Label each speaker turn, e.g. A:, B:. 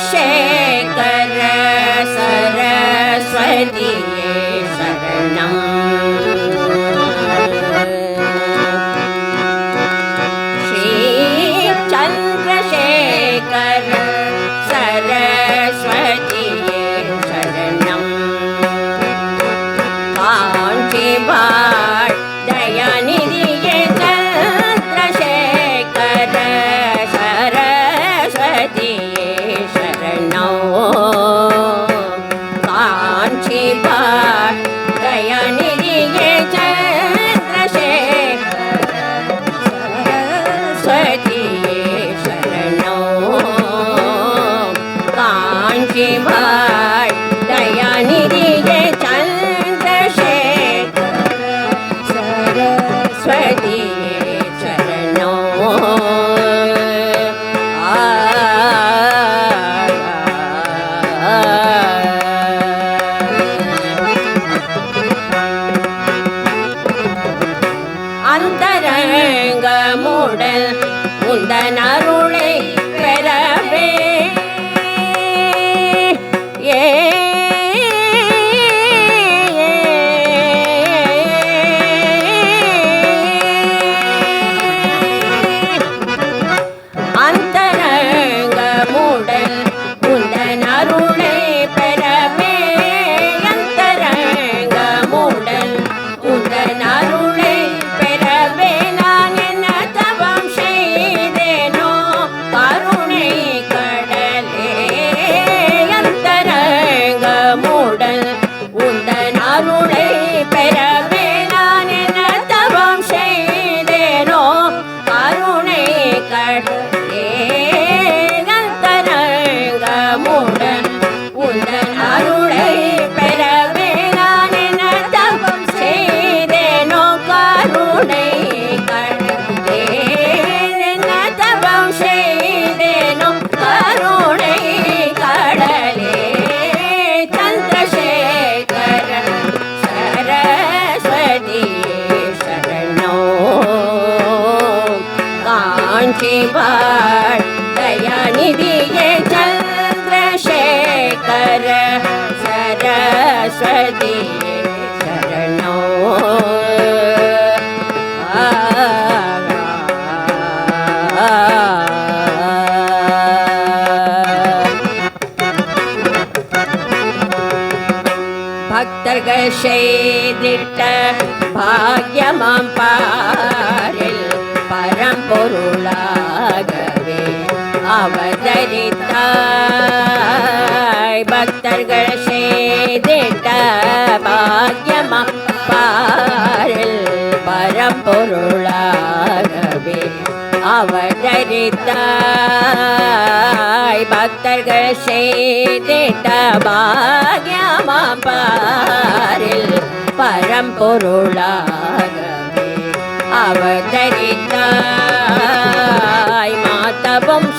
A: चन्द्रशेखर सरस्वतीये शरणम् श्री चन्द्रशेखर सरस्वतीये शरणम् काञ्चीभाट् दयानिधिये चन्द्रशेखर सरस्वतीये शरणौ काञ्चीभाट् दयानिधिये चन्द्रशेखर सरस्वतीये शरणौ काञ्चीभाट् दयानिधिये चन्द्रशेखर सरस्वतीये शरणौ அந்தரங்கமுடல் உந்தன் அருளை பெறவே ஏ அந்தரங்கமுடல் உந்தன் அருளை பெறவே அந்தரங்கமுடல் உந்தன் அருளை பெறவே நான் என்ன தவம் செய்தேனோ கருணை கடலே அந்தரங்கமுடல் உந்தன் அருளை பெறவே நான் என்ன தவம் செய்தேனோ கருணை கடலே அந்தரங்கமுடல் உந்தன் அருளை பெறவே நான் என்ன தவம் செய்தேனோ கருணை கடலே என்ன தவம் செய்தேனோ கருணை கடலே சந்திரசேகர சரஸ்வதியே शरणौ काञ्चीभाट् दयानिधिये चन्द्रशेखर सरस्वतीये शरणौ பக்தர்கள் செய்திட்ட பாக்யமாம் பாரில் பரம்பொருளாகவே அவதரித்தாய் பக்தர்கள் செய்திட்ட பாக்யமாம் பாரில் பரம்பொருளாகவே அவதரித்தாய் பக்தர்கள் செய்திட்ட பாக்யமாம் பாரில் பரம்பொருளாகவே அவதரித்தாய் மாதவம்